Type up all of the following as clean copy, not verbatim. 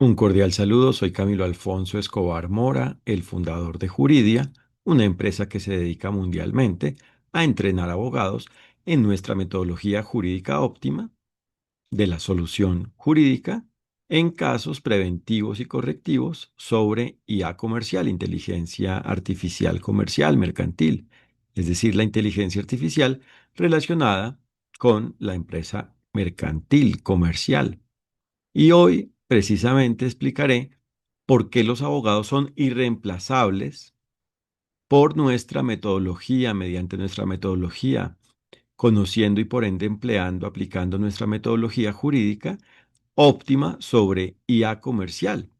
Un cordial saludo, soy Camilo Alfonso Escobar Mora, el fundador de Juridia, una empresa que se dedica mundialmente a entrenar abogados en nuestra metodología jurídica óptima de la solución jurídica en casos preventivos y correctivos sobre IA comercial, inteligencia artificial comercial mercantil, es decir, la inteligencia artificial relacionada con la empresa mercantil comercial. Y hoy precisamente explicaré por qué los abogados son irreemplazables por nuestra metodología, mediante nuestra metodología, conociendo y por ende empleando, aplicando nuestra metodología jurídica óptima sobre IA comercial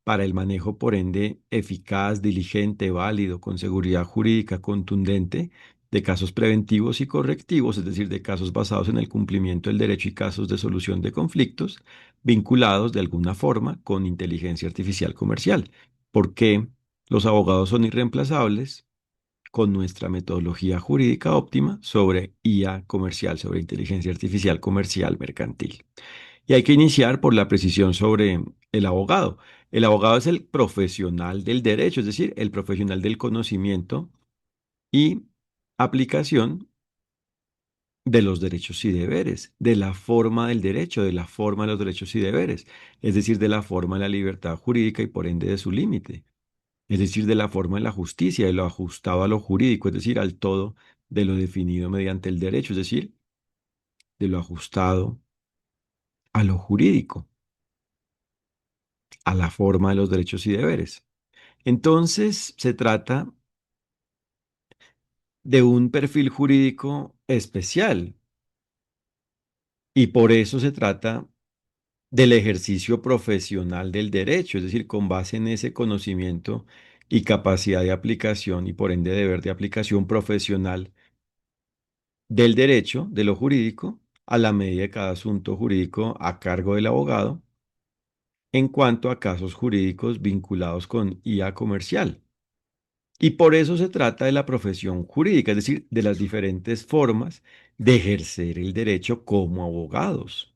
para el manejo, por ende, eficaz, diligente, válido, con seguridad jurídica contundente de casos preventivos y correctivos, es decir, de casos basados en el cumplimiento del derecho y casos de solución de conflictos vinculados de alguna forma con inteligencia artificial comercial. ¿Por qué los abogados son irreemplazables? Con nuestra metodología jurídica óptima sobre IA comercial, sobre inteligencia artificial comercial mercantil. Y hay que iniciar por la precisión sobre el abogado. El abogado es el profesional del derecho, es decir, el profesional del conocimiento y aplicación de los derechos y deberes, de la forma del derecho, de la forma de los derechos y deberes, es decir, de la forma de la libertad jurídica y por ende de su límite, es decir, de la forma de la justicia, de lo ajustado a lo jurídico, es decir, al todo de lo definido mediante el derecho, es decir, de lo ajustado a lo jurídico, a la forma de los derechos y deberes. Entonces, se trata de un perfil jurídico especial y por eso se trata del ejercicio profesional del derecho, es decir, con base en ese conocimiento y capacidad de aplicación y por ende deber de aplicación profesional del derecho, de lo jurídico, a la medida de cada asunto jurídico a cargo del abogado en cuanto a casos jurídicos vinculados con IA comercial. Y por eso se trata de la profesión jurídica, es decir, de las diferentes formas de ejercer el derecho como abogados.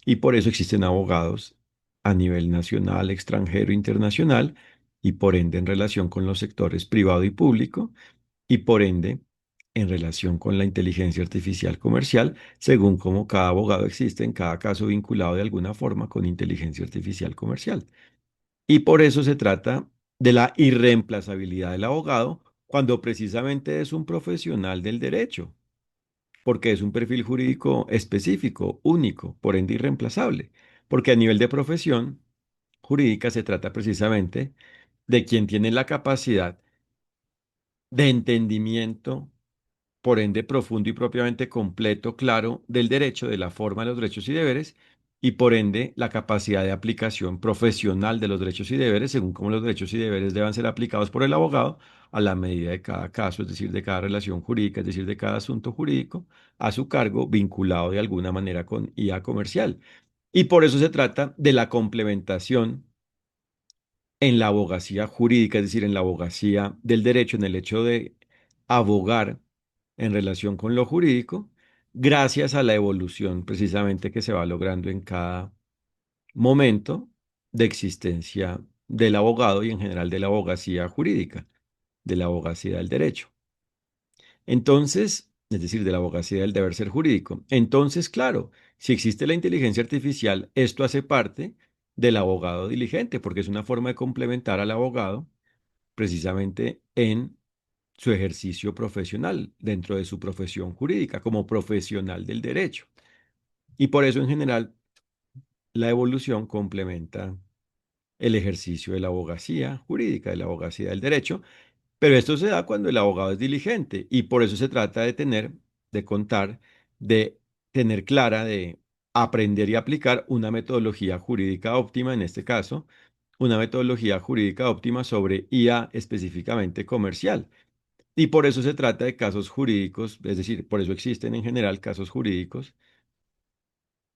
Y por eso existen abogados a nivel nacional, extranjero, internacional, y por ende en relación con los sectores privado y público, y por ende en relación con la inteligencia artificial comercial, según como cada abogado existe en cada caso vinculado de alguna forma con inteligencia artificial comercial. Y por eso se trata de la irreemplazabilidad del abogado cuando precisamente es un profesional del derecho, porque es un perfil jurídico específico, único, por ende irreemplazable, porque a nivel de profesión jurídica se trata precisamente de quien tiene la capacidad de entendimiento por ende profundo y propiamente completo, claro, del derecho, de la forma de los derechos y deberes, y por ende la capacidad de aplicación profesional de los derechos y deberes, según cómo los derechos y deberes deban ser aplicados por el abogado a la medida de cada caso, es decir, de cada relación jurídica, es decir, de cada asunto jurídico a su cargo, vinculado de alguna manera con IA comercial. Y por eso se trata de la complementación en la abogacía jurídica, es decir, en la abogacía del derecho, en el hecho de abogar en relación con lo jurídico, gracias a la evolución precisamente que se va logrando en cada momento de existencia del abogado y en general de la abogacía jurídica, de la abogacía del derecho. Entonces, es decir, de la abogacía del deber ser jurídico. Entonces, claro, si existe la inteligencia artificial, esto hace parte del abogado diligente, porque es una forma de complementar al abogado precisamente en su ejercicio profesional, dentro de su profesión jurídica, como profesional del derecho. Y por eso, en general, la evolución complementa el ejercicio de la abogacía jurídica, de la abogacía del derecho, pero esto se da cuando el abogado es diligente y por eso se trata de tener, de contar, de tener clara, de aprender y aplicar una metodología jurídica óptima, en este caso, una metodología jurídica óptima sobre IA específicamente comercial. Y por eso se trata de casos jurídicos, es decir, por eso existen en general casos jurídicos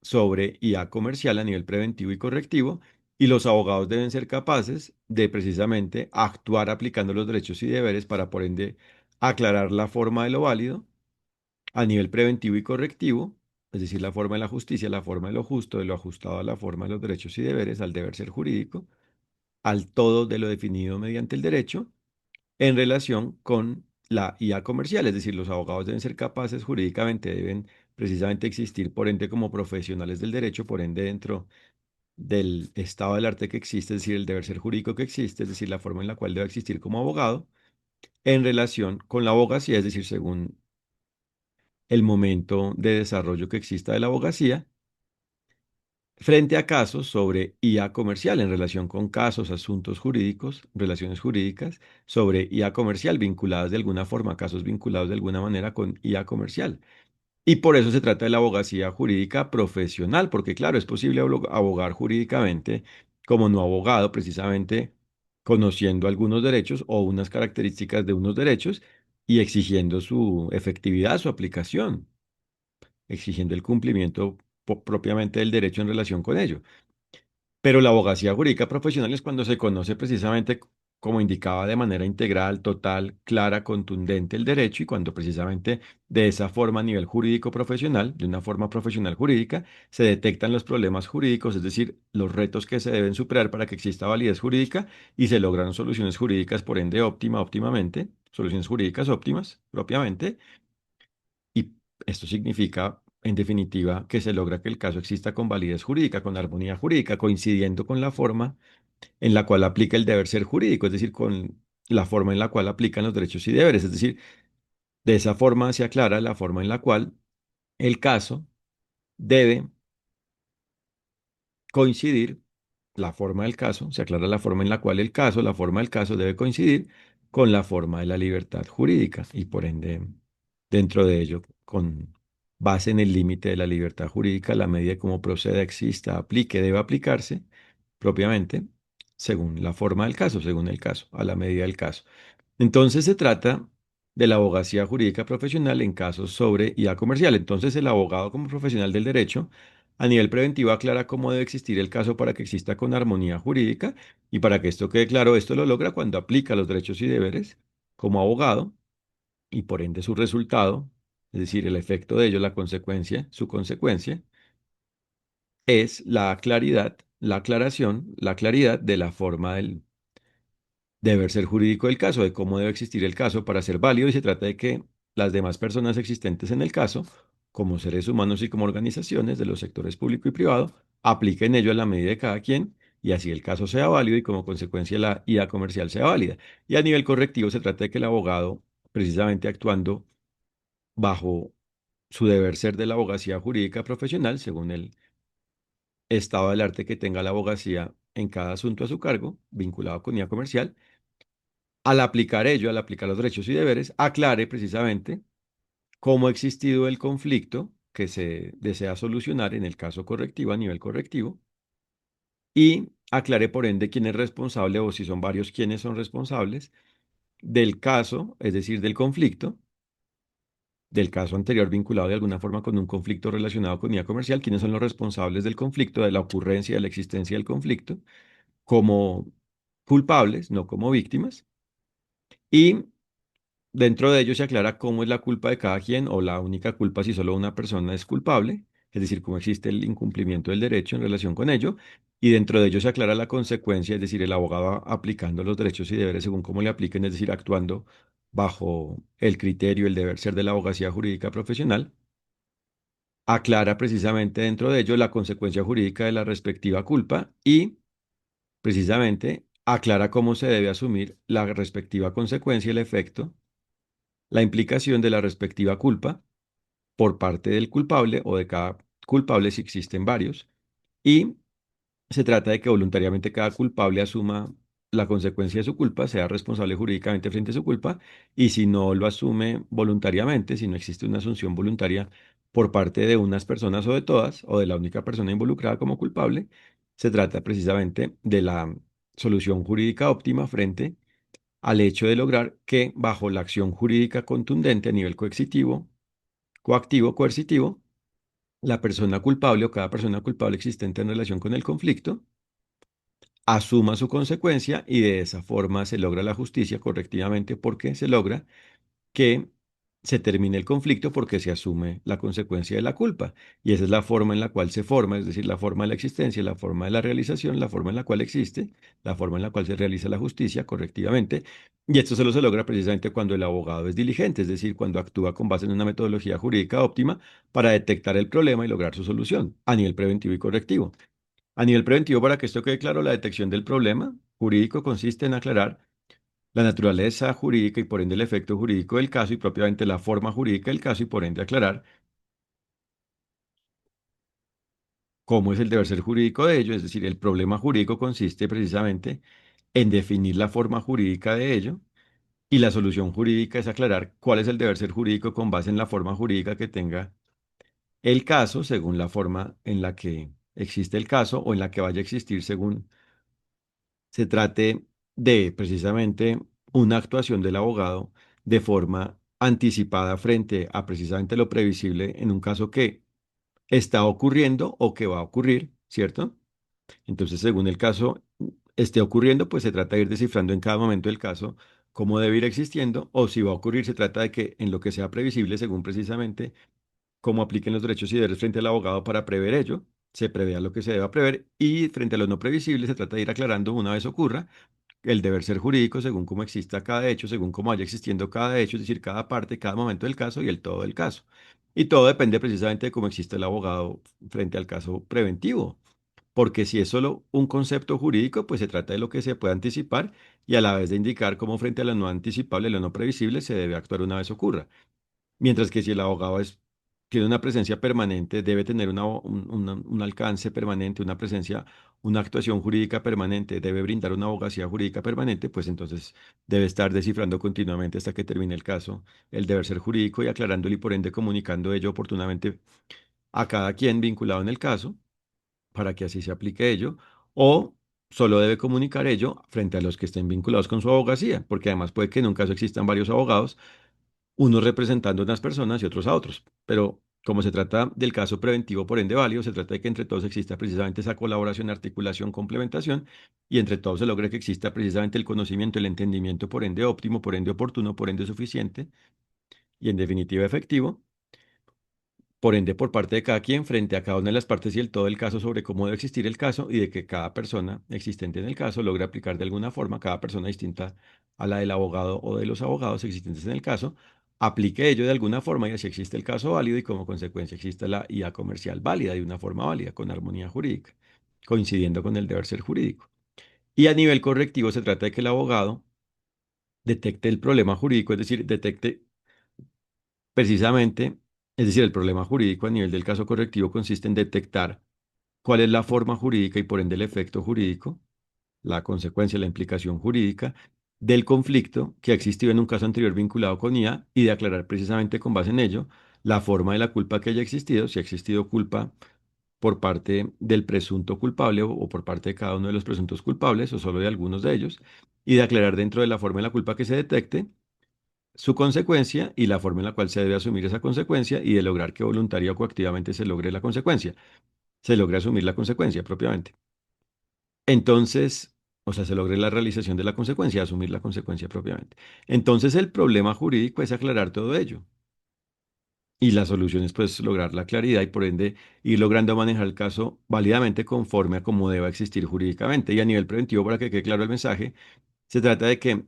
sobre IA comercial a nivel preventivo y correctivo, y los abogados deben ser capaces de precisamente actuar aplicando los derechos y deberes para, por ende, aclarar la forma de lo válido a nivel preventivo y correctivo es decir, la forma de la justicia, la forma de lo justo, de lo ajustado a la forma de los derechos y deberes, al deber ser jurídico, al todo de lo definido mediante el derecho, en relación con la IA comercial, es decir, los abogados deben ser capaces jurídicamente, deben precisamente existir, por ende, como profesionales del derecho, por ende, dentro del estado del arte que existe, es decir, el deber ser jurídico que existe, es decir, la forma en la cual debe existir como abogado, en relación con la abogacía, es decir, según el momento de desarrollo que exista de la abogacía, frente a casos sobre IA comercial en relación con casos, asuntos jurídicos, relaciones jurídicas sobre IA comercial vinculadas de alguna forma, casos vinculados de alguna manera con IA comercial. Y por eso se trata de la abogacía jurídica profesional, porque claro, es posible abogar jurídicamente como no abogado, precisamente conociendo algunos derechos o unas características de unos derechos y exigiendo su efectividad, su aplicación, exigiendo el cumplimiento propiamente del derecho en relación con ello. Pero la abogacía jurídica profesional es cuando se conoce precisamente como indicaba de manera integral, total, clara, contundente el derecho y cuando precisamente de esa forma a nivel jurídico profesional, de una forma profesional jurídica, se detectan los problemas jurídicos, es decir, los retos que se deben superar para que exista validez jurídica y se logran soluciones jurídicas, por ende, óptimamente, soluciones jurídicas óptimas propiamente. Y esto significa, en definitiva, que se logra que el caso exista con validez jurídica, con armonía jurídica, coincidiendo con la forma en la cual aplica el deber ser jurídico, es decir, con la forma en la cual aplican los derechos y deberes. Es decir, de esa forma se aclara la forma en la cual el caso debe coincidir, la forma del caso, se aclara la forma en la cual el caso, la forma del caso debe coincidir con la forma de la libertad jurídica y por ende, dentro de ello, con base en el límite de la libertad jurídica, la medida como proceda, exista, aplique, debe aplicarse propiamente según la forma del caso, según el caso, a la medida del caso. Entonces se trata de la abogacía jurídica profesional en casos sobre IA comercial. Entonces el abogado como profesional del derecho a nivel preventivo aclara cómo debe existir el caso para que exista con armonía jurídica y para que esto quede claro, esto lo logra cuando aplica los derechos y deberes como abogado y por ende su resultado, es decir, el efecto de ello, la consecuencia, su consecuencia, es la claridad, la aclaración, la claridad de la forma del deber ser jurídico del caso, de cómo debe existir el caso para ser válido y se trata de que las demás personas existentes en el caso, como seres humanos y como organizaciones de los sectores público y privado, apliquen ello a la medida de cada quien y así el caso sea válido y como consecuencia la IA comercial sea válida. Y a nivel correctivo se trata de que el abogado, precisamente actuando bajo su deber ser de la abogacía jurídica profesional, según el estado del arte que tenga la abogacía en cada asunto a su cargo, vinculado con IA comercial, al aplicar ello, al aplicar los derechos y deberes, aclare precisamente cómo ha existido el conflicto que se desea solucionar en el caso correctivo a nivel correctivo y aclare por ende quién es responsable o si son varios quienes son responsables del caso, es decir, del caso anterior vinculado de alguna forma con un conflicto relacionado con IA comercial, quiénes son los responsables del conflicto, de la ocurrencia, de la existencia del conflicto, como culpables, no como víctimas. Y dentro de ello se aclara cómo es la culpa de cada quien o la única culpa si solo una persona es culpable, es decir, cómo existe el incumplimiento del derecho en relación con ello. Y dentro de ello se aclara la consecuencia, es decir, el abogado aplicando los derechos y deberes según cómo le apliquen, es decir, actuando bajo el criterio, el deber ser de la abogacía jurídica profesional, aclara precisamente dentro de ello la consecuencia jurídica de la respectiva culpa y precisamente aclara cómo se debe asumir la respectiva consecuencia, el efecto, la implicación de la respectiva culpa por parte del culpable o de cada culpable si existen varios. Y se trata de que voluntariamente cada culpable asuma la consecuencia de su culpa, sea responsable jurídicamente frente a su culpa, y si no lo asume voluntariamente, si no existe una asunción voluntaria por parte de unas personas o de todas, o de la única persona involucrada como culpable, se trata precisamente de la solución jurídica óptima frente al hecho de lograr que bajo la acción jurídica contundente a nivel coercitivo, coactivo, coercitivo, la persona culpable o cada persona culpable existente en relación con el conflicto asuma su consecuencia y de esa forma se logra la justicia correctivamente porque se logra que se termine el conflicto porque se asume la consecuencia de la culpa. Y esa es la forma en la cual se forma, es decir, la forma de la existencia, la forma de la realización, la forma en la cual existe, la forma en la cual se realiza la justicia correctivamente. Y esto se logra precisamente cuando el abogado es diligente, es decir, cuando actúa con base en una metodología jurídica óptima para detectar el problema y lograr su solución a nivel preventivo y correctivo. A nivel preventivo, para que esto quede claro, la detección del problema jurídico consiste en aclarar la naturaleza jurídica y por ende el efecto jurídico del caso y propiamente la forma jurídica del caso y por ende aclarar cómo es el deber ser jurídico de ello, es decir, el problema jurídico consiste precisamente en definir la forma jurídica de ello y la solución jurídica es aclarar cuál es el deber ser jurídico con base en la forma jurídica que tenga el caso según la forma en la que existe el caso o en la que vaya a existir según se trate de precisamente una actuación del abogado de forma anticipada frente a precisamente lo previsible en un caso que está ocurriendo o que va a ocurrir, ¿cierto? Entonces, según el caso esté ocurriendo, pues se trata de ir descifrando en cada momento del caso cómo debe ir existiendo, o si va a ocurrir, se trata de que en lo que sea previsible, según precisamente cómo apliquen los derechos y deberes frente al abogado para prever ello, se prevea lo que se deba prever, y frente a lo no previsible, se trata de ir aclarando una vez ocurra el deber ser jurídico según cómo exista cada hecho, según cómo vaya existiendo cada hecho, es decir, cada parte, cada momento del caso y el todo del caso. Y todo depende precisamente de cómo existe el abogado frente al caso preventivo, porque si es solo un concepto jurídico, pues se trata de lo que se puede anticipar y a la vez de indicar cómo frente a lo no anticipable, lo no previsible, se debe actuar una vez ocurra. Mientras que si el abogado tiene una presencia permanente, debe tener un alcance permanente, una presencia, una actuación jurídica permanente, debe brindar una abogacía jurídica permanente, pues entonces debe estar descifrando continuamente hasta que termine el caso el deber ser jurídico y aclarándolo y por ende comunicando ello oportunamente a cada quien vinculado en el caso para que así se aplique ello, o solo debe comunicar ello frente a los que estén vinculados con su abogacía, porque además puede que en un caso existan varios abogados unos representando a unas personas y otros a otros. Pero como se trata del caso preventivo, por ende válido, se trata de que entre todos exista precisamente esa colaboración, articulación, complementación, y entre todos se logre que exista precisamente el conocimiento, el entendimiento, por ende óptimo, por ende oportuno, por ende suficiente, y en definitiva efectivo, por ende por parte de cada quien frente a cada una de las partes y el todo del caso sobre cómo debe existir el caso y de que cada persona existente en el caso logre aplicar de alguna forma, cada persona distinta a la del abogado o de los abogados existentes en el caso, aplique ello de alguna forma y así existe el caso válido y como consecuencia existe la IA comercial válida de una forma válida, con armonía jurídica, coincidiendo con el deber ser jurídico. Y a nivel correctivo se trata de que el abogado detecte el problema jurídico, es decir, detecte precisamente, es decir, el problema jurídico a nivel del caso correctivo consiste en detectar cuál es la forma jurídica y por ende el efecto jurídico, la consecuencia, la implicación jurídica del conflicto que ha existido en un caso anterior vinculado con IA y de aclarar precisamente con base en ello la forma de la culpa que haya existido, si ha existido culpa por parte del presunto culpable o por parte de cada uno de los presuntos culpables o solo de algunos de ellos, y de aclarar dentro de la forma de la culpa que se detecte su consecuencia y la forma en la cual se debe asumir esa consecuencia y de lograr que voluntaria o coactivamente se logre la consecuencia, se logre asumir la consecuencia propiamente. Entonces, o sea, se logre la realización de la consecuencia, asumir la consecuencia propiamente. Entonces, el problema jurídico es aclarar todo ello. Y la solución es pues lograr la claridad y por ende ir logrando manejar el caso válidamente conforme a cómo deba existir jurídicamente. Y a nivel preventivo, para que quede claro el mensaje, se trata de que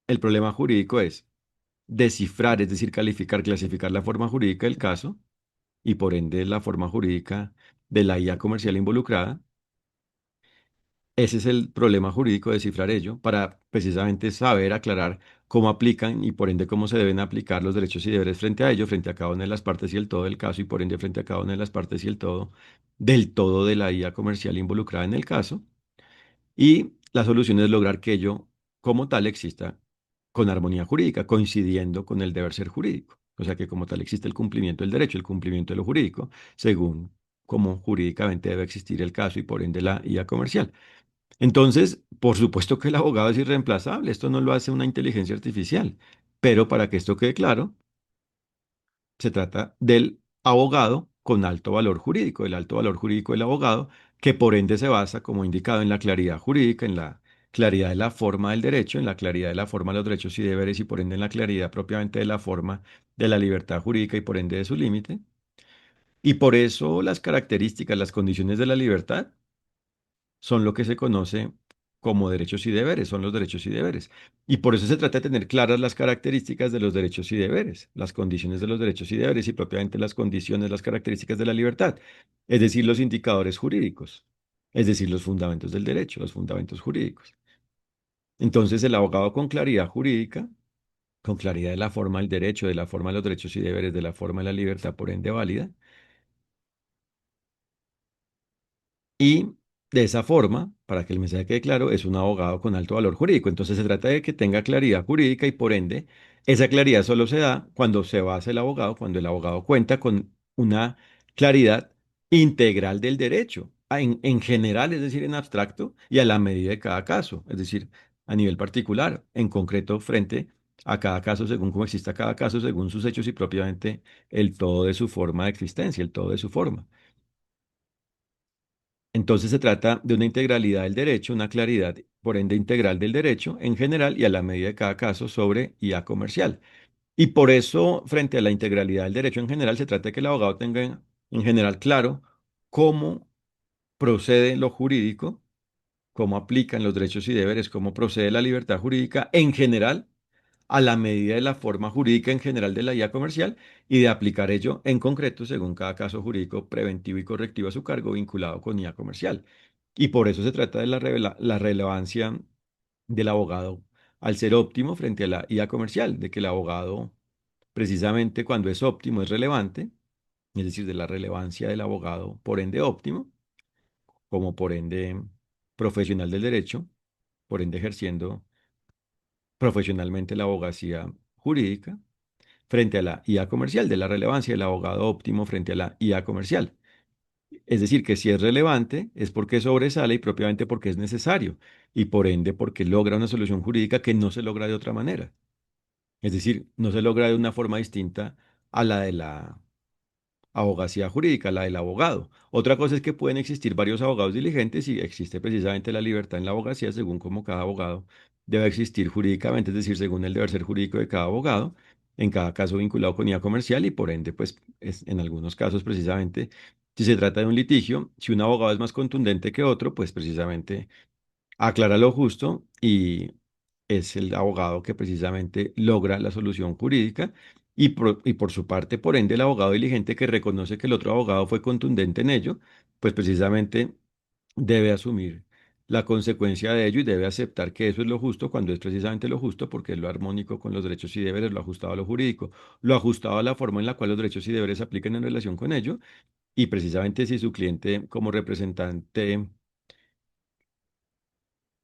el problema jurídico es descifrar, es decir, calificar, clasificar la forma jurídica del caso y por ende la forma jurídica de la IA comercial involucrada. Ese es el problema jurídico, descifrar ello, para precisamente saber aclarar cómo aplican y por ende cómo se deben aplicar los derechos y deberes frente a ello, frente a cada una de las partes y el todo del caso y por ende frente a cada una de las partes y el todo del todo de la IA comercial involucrada en el caso. Y la solución es lograr que ello como tal exista con armonía jurídica, coincidiendo con el deber ser jurídico. O sea que como tal existe el cumplimiento del derecho, el cumplimiento de lo jurídico, según cómo jurídicamente debe existir el caso y por ende la IA comercial. Entonces, por supuesto que el abogado es irreemplazable, esto no lo hace una inteligencia artificial, pero para que esto quede claro, se trata del abogado con alto valor jurídico, el alto valor jurídico del abogado, que por ende se basa, como indicado, en la claridad jurídica, en la claridad de la forma del derecho, en la claridad de la forma de los derechos y deberes y por ende en la claridad propiamente de la forma de la libertad jurídica y por ende de su límite. Y por eso las características, las condiciones de la libertad son lo que se conoce como derechos y deberes, son los derechos y deberes. Y por eso se trata de tener claras las características de los derechos y deberes, las condiciones de los derechos y deberes y propiamente las condiciones, las características de la libertad, es decir, los indicadores jurídicos, es decir, los fundamentos del derecho, los fundamentos jurídicos. Entonces, el abogado con claridad jurídica, con claridad de la forma del derecho, de la forma de los derechos y deberes, de la forma de la libertad, por ende válida, y de esa forma, para que el mensaje quede claro, es un abogado con alto valor jurídico. Entonces se trata de que tenga claridad jurídica y por ende, esa claridad solo se da cuando se basa el abogado, cuando el abogado cuenta con una claridad integral del derecho, en general, es decir, en abstracto y a la medida de cada caso, es decir, a nivel particular, en concreto, frente a cada caso, según cómo exista cada caso, según sus hechos y propiamente el todo de su forma de existencia, el todo de su forma. Entonces se trata de una integralidad del derecho, una claridad, por ende, integral del derecho en general y a la medida de cada caso sobre IA comercial. Y por eso, frente a la integralidad del derecho en general, se trata de que el abogado tenga en general claro cómo procede lo jurídico, cómo aplican los derechos y deberes, cómo procede la libertad jurídica en general a la medida de la forma jurídica en general de la IA comercial y de aplicar ello en concreto según cada caso jurídico preventivo y correctivo a su cargo vinculado con IA comercial. Y por eso se trata de la relevancia del abogado al ser óptimo frente a la IA comercial, de que el abogado, precisamente cuando es óptimo, es relevante, es decir, de la relevancia del abogado, por ende óptimo, como por ende profesional del derecho, por ende ejerciendo profesionalmente la abogacía jurídica frente a la IA comercial, de la relevancia del abogado óptimo frente a la IA comercial. Es decir, que si es relevante es porque sobresale y propiamente porque es necesario y por ende porque logra una solución jurídica que no se logra de otra manera. Es decir, no se logra de una forma distinta a la de la abogacía jurídica, la del abogado. Otra cosa es que pueden existir varios abogados diligentes y existe precisamente la libertad en la abogacía según como cada abogado debe existir jurídicamente, es decir, según el deber ser jurídico de cada abogado, en cada caso vinculado con IA comercial y por ende, pues en algunos casos precisamente, si se trata de un litigio, si un abogado es más contundente que otro, pues precisamente aclara lo justo y es el abogado que precisamente logra la solución jurídica y por su parte, por ende, el abogado diligente que reconoce que el otro abogado fue contundente en ello, pues precisamente debe asumir la consecuencia de ello y debe aceptar que eso es lo justo cuando es precisamente lo justo porque es lo armónico con los derechos y deberes, lo ajustado a lo jurídico, lo ajustado a la forma en la cual los derechos y deberes se aplican en relación con ello y precisamente si su cliente como representante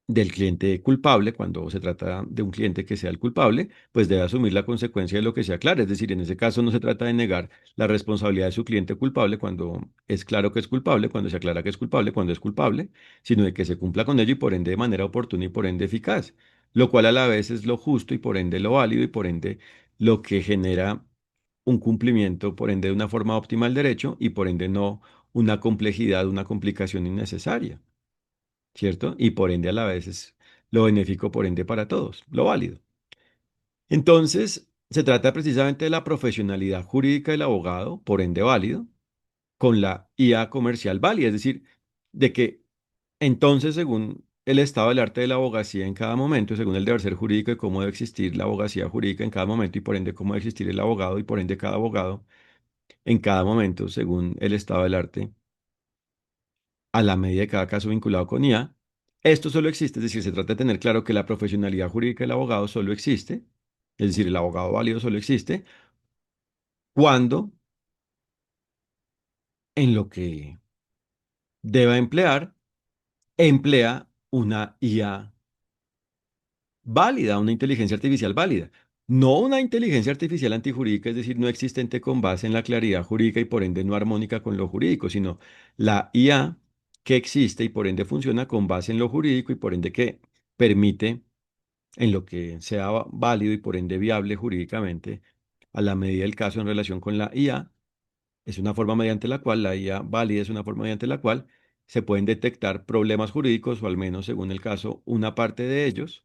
del cliente culpable, cuando se trata de un cliente que sea el culpable, pues debe asumir la consecuencia de lo que sea claro. Es decir, en ese caso no se trata de negar la responsabilidad de su cliente culpable cuando es claro que es culpable, cuando se aclara que es culpable, cuando es culpable, sino de que se cumpla con ello y por ende de manera oportuna y por ende eficaz, lo cual a la vez es lo justo y por ende lo válido y por ende lo que genera un cumplimiento, por ende de una forma óptima del derecho y por ende no una complejidad, una complicación innecesaria. ¿Cierto? Y por ende a la vez es lo benéfico, por ende para todos, lo válido. Entonces, se trata precisamente de la profesionalidad jurídica del abogado, por ende válido, con la IA comercial válida, es decir, de que entonces, según el estado del arte de la abogacía en cada momento, según el deber ser jurídico y cómo debe existir la abogacía jurídica en cada momento y por ende cómo debe existir el abogado y por ende cada abogado en cada momento, según el estado del arte a la medida de cada caso vinculado con IA. Esto solo existe, es decir, se trata de tener claro que la profesionalidad jurídica del abogado solo existe, es decir, el abogado válido solo existe cuando en lo que deba emplear, emplea una IA válida, una inteligencia artificial válida. No una inteligencia artificial antijurídica, es decir, no existente con base en la claridad jurídica y por ende no armónica con lo jurídico, sino la IA que existe y por ende funciona con base en lo jurídico y por ende que permite en lo que sea válido y por ende viable jurídicamente a la medida del caso en relación con la IA, es una forma mediante la cual la IA válida es una forma mediante la cual se pueden detectar problemas jurídicos o al menos, según el caso, una parte de ellos,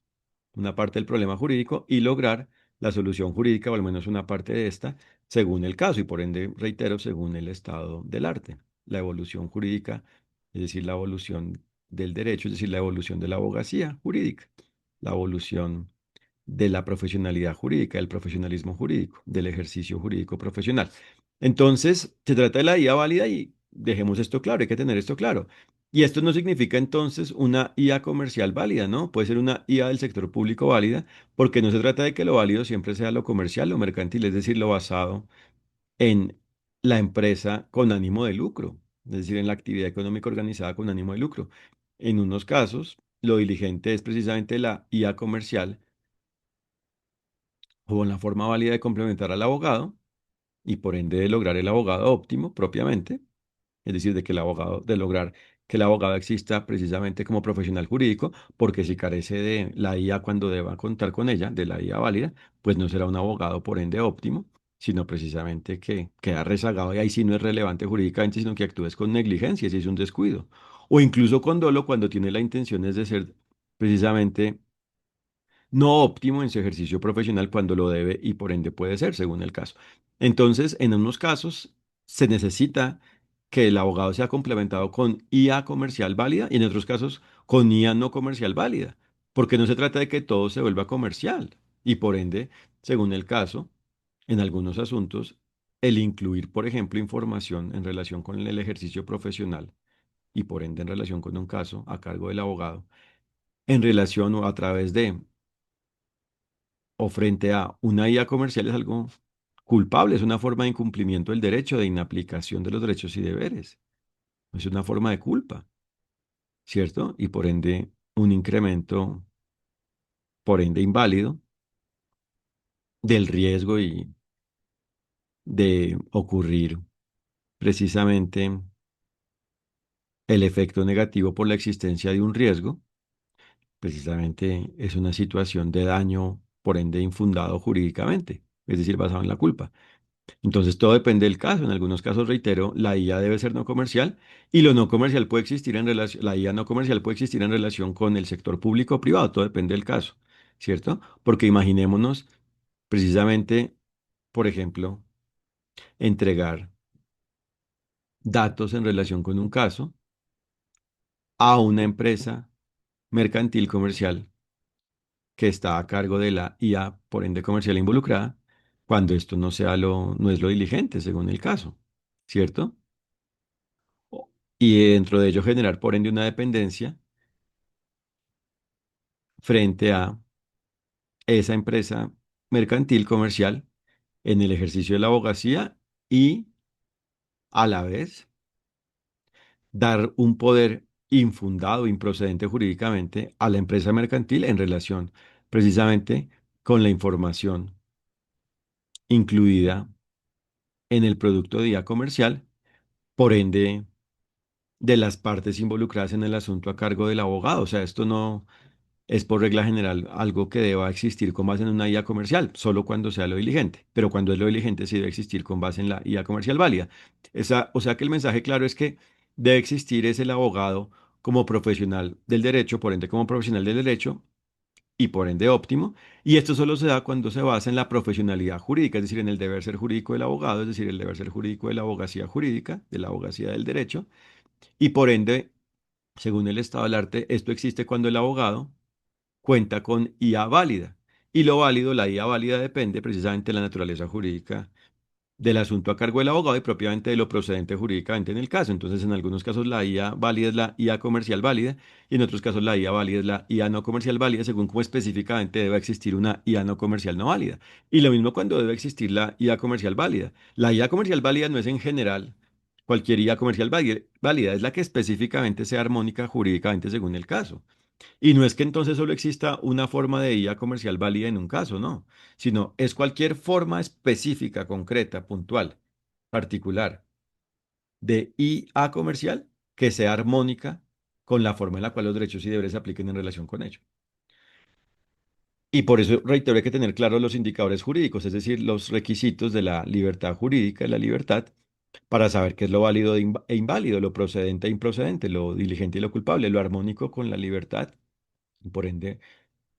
una parte del problema jurídico y lograr la solución jurídica o al menos una parte de esta, según el caso y por ende, reitero, según el estado del arte. La evolución jurídica, es decir, la evolución del derecho, es decir, la evolución de la abogacía jurídica, la evolución de la profesionalidad jurídica, del profesionalismo jurídico, del ejercicio jurídico profesional. Entonces, se trata de la IA válida y dejemos esto claro, hay que tener esto claro. Y esto no significa entonces una IA comercial válida, ¿no? Puede ser una IA del sector público válida, porque no se trata de que lo válido siempre sea lo comercial, lo mercantil, es decir, lo basado en la empresa con ánimo de lucro, es decir, en la actividad económica organizada con ánimo de lucro. En unos casos, lo diligente es precisamente la IA comercial o la forma válida de complementar al abogado y por ende de lograr el abogado óptimo propiamente, es decir, de que el abogado, de lograr que el abogado exista precisamente como profesional jurídico, porque si carece de la IA cuando deba contar con ella, de la IA válida, pues no será un abogado por ende óptimo, sino precisamente que queda rezagado y ahí sí no es relevante jurídicamente, sino que actúes con negligencia, si es un descuido, o incluso con dolo cuando tiene la intención es de ser precisamente no óptimo en su ejercicio profesional cuando lo debe y por ende puede ser, según el caso. Entonces, en unos casos se necesita que el abogado sea complementado con IA comercial válida y en otros casos con IA no comercial válida, porque no se trata de que todo se vuelva comercial y por ende, según el caso, en algunos asuntos, el incluir, por ejemplo, información en relación con el ejercicio profesional y por ende en relación con un caso a cargo del abogado, en relación o a través de o frente a una IA comercial es algo culpable, es una forma de incumplimiento del derecho, de inaplicación de los derechos y deberes. Es una forma de culpa, ¿cierto? Y por ende un incremento, por ende inválido, del riesgo y de ocurrir precisamente el efecto negativo por la existencia de un riesgo, precisamente es una situación de daño, por ende infundado jurídicamente, es decir, basado en la culpa. Entonces todo depende del caso. En algunos casos, reitero, la IA debe ser no comercial y lo no comercial puede existir en relación, la IA no comercial puede existir en relación con el sector público o privado. Todo depende del caso, ¿cierto? Porque imaginémonos precisamente, por ejemplo, entregar datos en relación con un caso a una empresa mercantil comercial que está a cargo de la IA, por ende comercial involucrada, cuando esto no sea no es lo diligente, según el caso, ¿cierto? Y dentro de ello generar por ende una dependencia frente a esa empresa mercantil comercial en el ejercicio de la abogacía y a la vez dar un poder infundado, improcedente jurídicamente a la empresa mercantil en relación precisamente con la información incluida en el producto de día comercial, por ende de las partes involucradas en el asunto a cargo del abogado. O sea, esto no es por regla general algo que deba existir con base en una IA comercial, solo cuando sea lo diligente, pero cuando es lo diligente sí debe existir con base en la IA comercial válida. O sea que el mensaje claro es que debe existir es el abogado como profesional del derecho, por ende como profesional del derecho y por ende óptimo, y esto solo se da cuando se basa en la profesionalidad jurídica, es decir, en el deber ser jurídico del abogado, es decir, el deber ser jurídico de la abogacía jurídica, de la abogacía del derecho, y por ende, según el estado del arte, esto existe cuando el abogado cuenta con IA válida. Y lo válido, la IA válida depende precisamente de la naturaleza jurídica del asunto a cargo del abogado y propiamente de lo procedente jurídicamente en el caso. Entonces, en algunos casos la IA válida es la IA comercial válida y en otros casos la IA válida es la IA no comercial válida, según cómo específicamente debe existir una IA no comercial no válida. Y lo mismo cuando debe existir la IA comercial válida. La IA comercial válida no es en general cualquier IA comercial válida, es la que específicamente sea armónica jurídicamente según el caso. Y no es que entonces solo exista una forma de IA comercial válida en un caso, no, sino es cualquier forma específica, concreta, puntual, particular de IA comercial que sea armónica con la forma en la cual los derechos y deberes se apliquen en relación con ello. Y por eso, reitero, hay que tener claros los indicadores jurídicos, es decir, los requisitos de la libertad jurídica, de la libertad, para saber qué es lo válido e inválido, lo procedente e improcedente, lo diligente y lo culpable, lo armónico con la libertad. Por ende,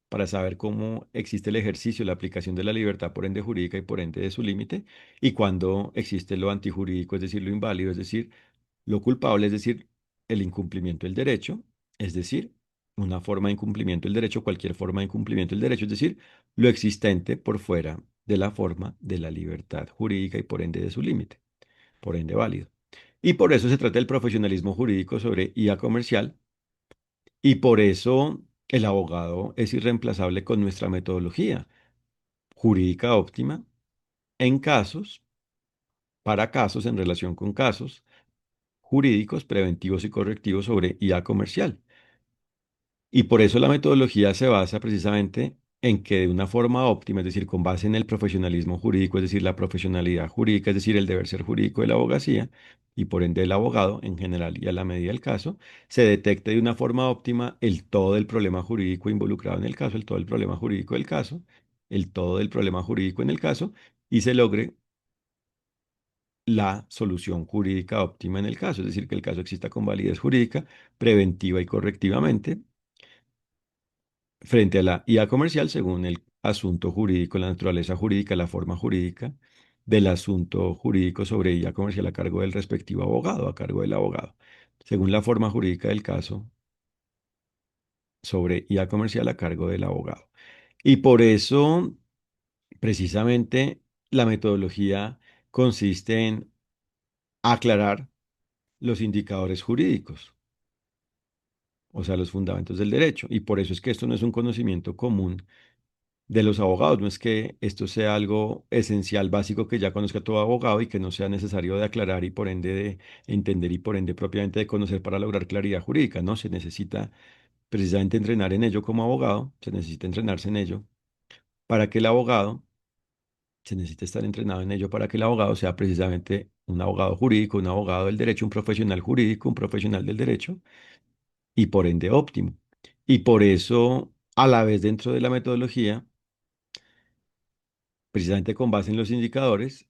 para saber cómo existe el ejercicio, la aplicación de la libertad, por ende jurídica y por ende de su límite, y cuando existe lo antijurídico, es decir, lo inválido, es decir, lo culpable, es decir, el incumplimiento del derecho, es decir, una forma de incumplimiento del derecho, cualquier forma de incumplimiento del derecho, es decir, lo existente por fuera de la forma de la libertad jurídica y por ende de su límite, por ende válido. Y por eso se trata del profesionalismo jurídico sobre IA comercial, y por eso el abogado es irreemplazable con nuestra metodología jurídica óptima en casos, para casos, en relación con casos jurídicos preventivos y correctivos sobre IA comercial. Y por eso la metodología se basa precisamente en que de una forma óptima, es decir, con base en el profesionalismo jurídico, es decir, la profesionalidad jurídica, es decir, el deber ser jurídico de la abogacía y por ende el abogado en general y a la medida del caso, se detecte de una forma óptima el todo del problema jurídico involucrado en el caso, el todo del problema jurídico del caso, el todo del problema jurídico en el caso y se logre la solución jurídica óptima en el caso, es decir, que el caso exista con validez jurídica preventiva y correctivamente frente a la IA comercial según el asunto jurídico, la naturaleza jurídica, la forma jurídica del asunto jurídico sobre IA comercial a cargo del respectivo abogado, a cargo del abogado, según la forma jurídica del caso sobre IA comercial a cargo del abogado. Y por eso, precisamente, la metodología consiste en aclarar los indicadores jurídicos, o sea, los fundamentos del derecho. Y por eso es que esto no es un conocimiento común de los abogados. No es que esto sea algo esencial, básico, que ya conozca todo abogado y que no sea necesario de aclarar y por ende de entender y por ende propiamente de conocer para lograr claridad jurídica. No, se necesita precisamente entrenar en ello como abogado, se necesita entrenarse en ello para que el abogado, se necesita estar entrenado en ello para que el abogado sea precisamente un abogado jurídico, un abogado del derecho, un profesional jurídico, un profesional del derecho y por ende óptimo. Y por eso, a la vez dentro de la metodología, precisamente con base en los indicadores,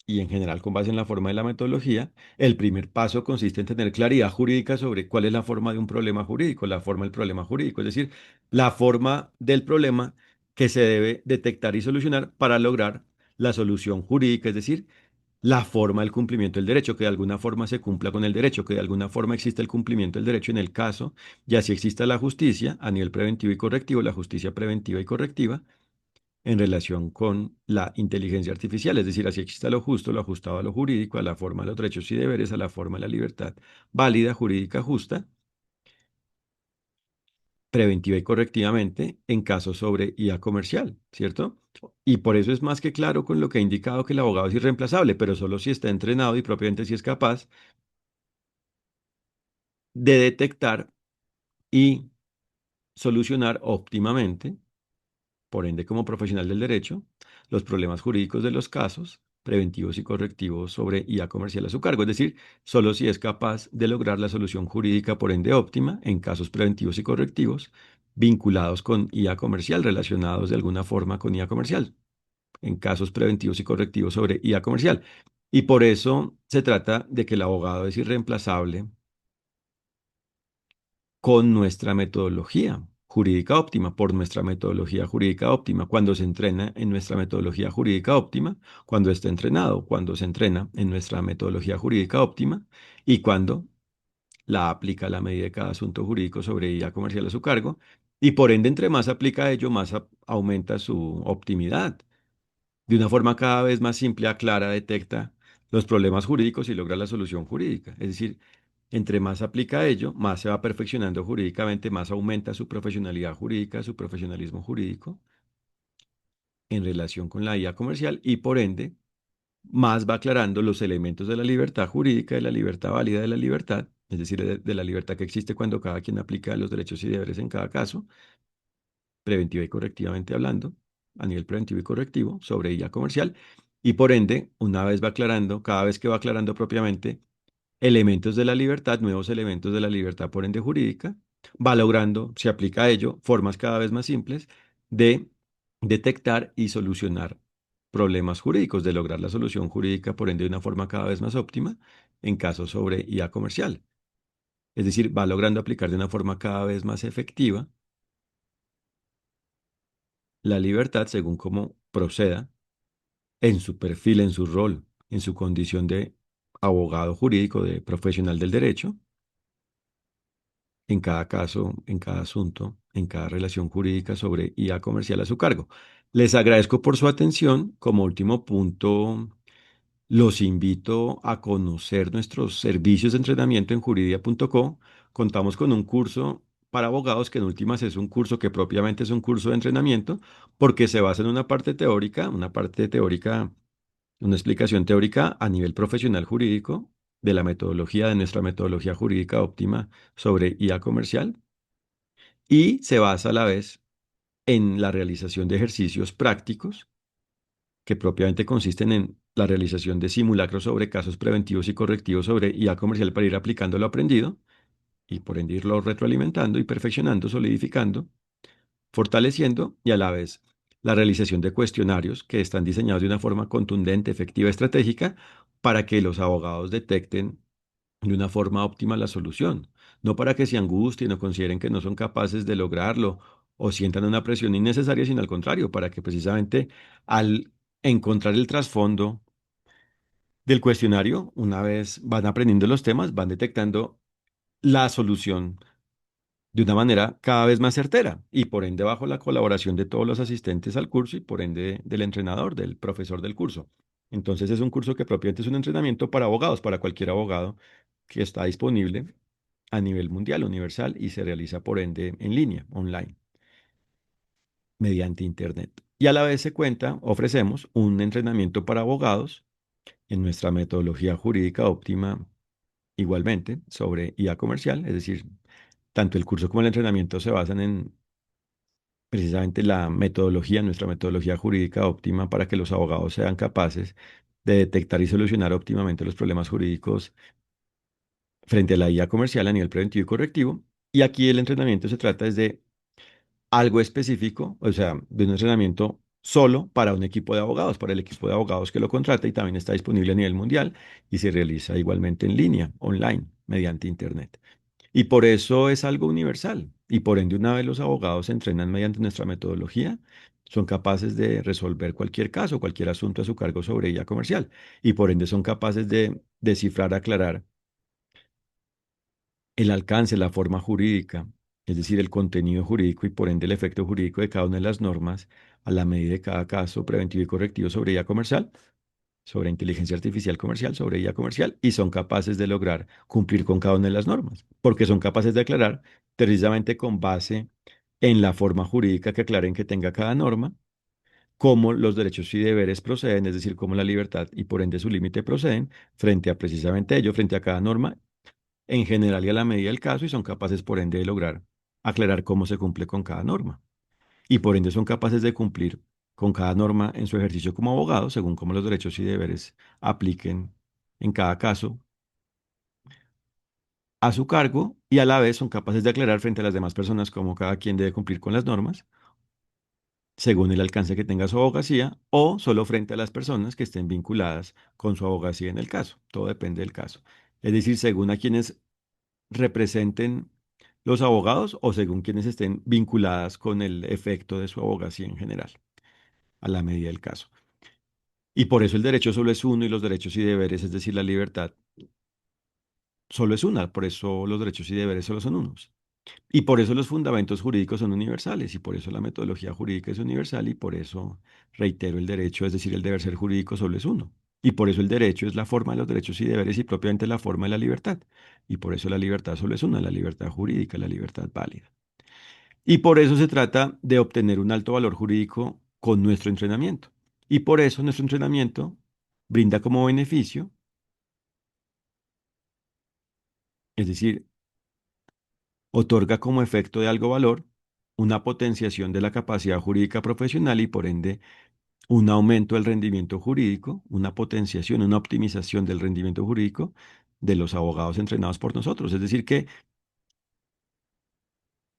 y en general con base en la forma de la metodología, el primer paso consiste en tener claridad jurídica sobre cuál es la forma de un problema jurídico, la forma del problema jurídico, es decir, la forma del problema que se debe detectar y solucionar para lograr la solución jurídica, es decir, la forma del cumplimiento del derecho, que de alguna forma se cumpla con el derecho, que de alguna forma exista el cumplimiento del derecho en el caso, y así exista la justicia a nivel preventivo y correctivo, la justicia preventiva y correctiva en relación con la inteligencia artificial, es decir, así exista lo justo, lo ajustado a lo jurídico, a la forma de los derechos y deberes, a la forma de la libertad válida, jurídica, justa, preventiva y correctivamente en casos sobre IA comercial, ¿cierto? Y por eso es más que claro con lo que ha indicado que el abogado es irreemplazable, pero solo si está entrenado y propiamente si es capaz de detectar y solucionar óptimamente por ende como profesional del derecho, los problemas jurídicos de los casos preventivos y correctivos sobre IA comercial a su cargo, es decir, solo si es capaz de lograr la solución jurídica por ende óptima en casos preventivos y correctivos vinculados con IA comercial, relacionados de alguna forma con IA comercial, en casos preventivos y correctivos sobre IA comercial. Y por eso se trata de que el abogado es irreemplazable con nuestra metodología jurídica óptima, por nuestra metodología jurídica óptima, cuando se entrena en nuestra metodología jurídica óptima, cuando está entrenado, cuando se entrena en nuestra metodología jurídica óptima y cuando la aplica a la medida de cada asunto jurídico sobre IA comercial a su cargo. Y por ende, entre más aplica ello, más aumenta su optimidad. De una forma cada vez más simple, clara, detecta los problemas jurídicos y logra la solución jurídica. Es decir, entre más aplica ello, más se va perfeccionando jurídicamente, más aumenta su profesionalidad jurídica, su profesionalismo jurídico en relación con la IA comercial y por ende, más va aclarando los elementos de la libertad jurídica, de la libertad válida de la libertad, es decir, de la libertad que existe cuando cada quien aplica los derechos y deberes en cada caso, preventiva y correctivamente hablando, a nivel preventivo y correctivo, sobre IA comercial, y por ende, una vez va aclarando, cada vez que va aclarando propiamente elementos de la libertad, nuevos elementos de la libertad por ende jurídica, va logrando, se aplica a ello, formas cada vez más simples de detectar y solucionar problemas jurídicos, de lograr la solución jurídica, por ende, de una forma cada vez más óptima en casos sobre IA comercial. Es decir, va logrando aplicar de una forma cada vez más efectiva la libertad según cómo proceda en su perfil, en su rol, en su condición de abogado jurídico, de profesional del derecho, en cada caso, en cada asunto, en cada relación jurídica sobre IA comercial a su cargo. Les agradezco por su atención. Como último punto, los invito a conocer nuestros servicios de entrenamiento en juridia.co. Contamos con un curso para abogados que en últimas es un curso que propiamente es un curso de entrenamiento porque se basa en una parte teórica, una explicación teórica a nivel profesional jurídico de la metodología, de nuestra metodología jurídica óptima sobre IA comercial, y se basa a la vez en la realización de ejercicios prácticos que propiamente consisten en la realización de simulacros sobre casos preventivos y correctivos sobre IA comercial para ir aplicando lo aprendido y por ende irlo retroalimentando y perfeccionando, solidificando, fortaleciendo, y a la vez la realización de cuestionarios que están diseñados de una forma contundente, efectiva, estratégica para que los abogados detecten de una forma óptima la solución, no para que se angustien o consideren que no son capaces de lograrlo o sientan una presión innecesaria, sino al contrario, para que precisamente al encontrar el trasfondo del cuestionario, una vez van aprendiendo los temas, van detectando la solución de una manera cada vez más certera y por ende bajo la colaboración de todos los asistentes al curso y por ende del entrenador, del profesor del curso. Entonces es un curso que propiamente es un entrenamiento para abogados, para cualquier abogado que está disponible a nivel mundial, universal, y se realiza por ende en línea, online, mediante Internet. Y a la vez se cuenta, ofrecemos un entrenamiento para abogados en nuestra metodología jurídica óptima igualmente sobre IA comercial, es decir, tanto el curso como el entrenamiento se basan en precisamente la metodología, nuestra metodología jurídica óptima para que los abogados sean capaces de detectar y solucionar óptimamente los problemas jurídicos frente a la IA comercial a nivel preventivo y correctivo. Y aquí el entrenamiento se trata es de algo específico, o sea, de un entrenamiento solo para un equipo de abogados, para el equipo de abogados que lo contrata, y también está disponible a nivel mundial y se realiza igualmente en línea, online, mediante Internet. Y por eso es algo universal. Y por ende, una vez los abogados se entrenan mediante nuestra metodología, son capaces de resolver cualquier caso, cualquier asunto a su cargo sobre ella comercial. Y por ende son capaces de descifrar, aclarar el alcance, la forma jurídica, es decir, el contenido jurídico y por ende el efecto jurídico de cada una de las normas a la medida de cada caso preventivo y correctivo sobre ella comercial, sobre inteligencia artificial comercial, sobre IA comercial, y son capaces de lograr cumplir con cada una de las normas, porque son capaces de aclarar precisamente con base en la forma jurídica que aclaren que tenga cada norma, cómo los derechos y deberes proceden, es decir, cómo la libertad y por ende su límite proceden frente a precisamente ello, frente a cada norma en general y a la medida del caso, y son capaces por ende de lograr aclarar cómo se cumple con cada norma y por ende son capaces de cumplir con cada norma en su ejercicio como abogado, según cómo los derechos y deberes apliquen en cada caso a su cargo, y a la vez son capaces de aclarar frente a las demás personas cómo cada quien debe cumplir con las normas, según el alcance que tenga su abogacía, o solo frente a las personas que estén vinculadas con su abogacía en el caso. Todo depende del caso. Es decir, según a quienes representen los abogados o según quienes estén vinculadas con el efecto de su abogacía en general, a la medida del caso. Y por eso el derecho solo es uno y los derechos y deberes, es decir, la libertad, solo es una. Por eso los derechos y deberes solo son unos. Y por eso los fundamentos jurídicos son universales y por eso la metodología jurídica es universal y por eso, reitero, el derecho, es decir, el deber ser jurídico solo es uno. Y por eso el derecho es la forma de los derechos y deberes y propiamente la forma de la libertad. Y por eso la libertad solo es una, la libertad jurídica, la libertad válida. Y por eso se trata de obtener un alto valor jurídico con nuestro entrenamiento. Y por eso nuestro entrenamiento brinda como beneficio, es decir, otorga como efecto de algo valor una potenciación de la capacidad jurídica profesional y por ende un aumento del rendimiento jurídico, una potenciación, una optimización del rendimiento jurídico de los abogados entrenados por nosotros. Es decir, que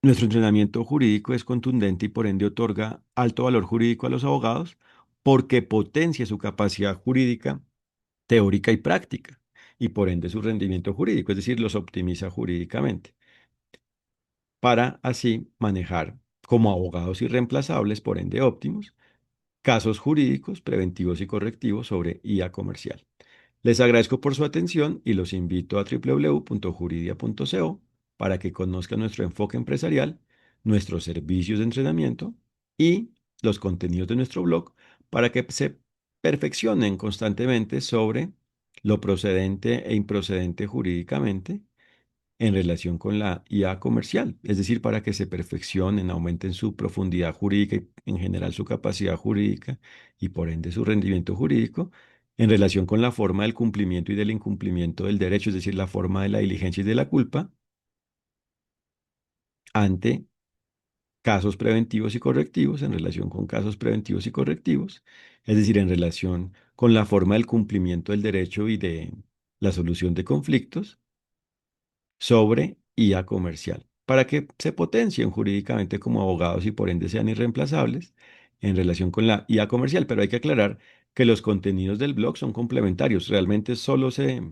nuestro entrenamiento jurídico es contundente y por ende otorga alto valor jurídico a los abogados porque potencia su capacidad jurídica teórica y práctica, y por ende su rendimiento jurídico, es decir, los optimiza jurídicamente, para así manejar como abogados irreemplazables, por ende óptimos, casos jurídicos preventivos y correctivos sobre IA comercial. Les agradezco por su atención y los invito a www.juridia.co para que conozcan nuestro enfoque empresarial, nuestros servicios de entrenamiento y los contenidos de nuestro blog para que se perfeccionen constantemente sobre lo procedente e improcedente jurídicamente en relación con la IA comercial, es decir, para que se perfeccionen, aumenten su profundidad jurídica y en general su capacidad jurídica y por ende su rendimiento jurídico en relación con la forma del cumplimiento y del incumplimiento del derecho, es decir, la forma de la diligencia y de la culpa ante casos preventivos y correctivos, en relación con casos preventivos y correctivos, es decir, en relación con la forma del cumplimiento del derecho y de la solución de conflictos sobre IA comercial, para que se potencien jurídicamente como abogados y por ende sean irreemplazables en relación con la IA comercial. Pero hay que aclarar que los contenidos del blog son complementarios, realmente solo se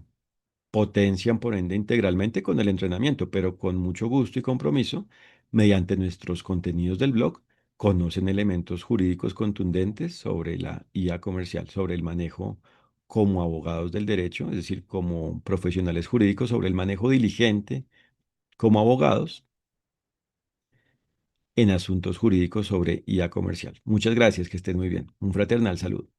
potencian por ende integralmente con el entrenamiento, pero con mucho gusto y compromiso, mediante nuestros contenidos del blog, conocen elementos jurídicos contundentes sobre la IA comercial, sobre el manejo como abogados del derecho, es decir, como profesionales jurídicos, sobre el manejo diligente como abogados en asuntos jurídicos sobre IA comercial. Muchas gracias, que estén muy bien. Un fraternal saludo.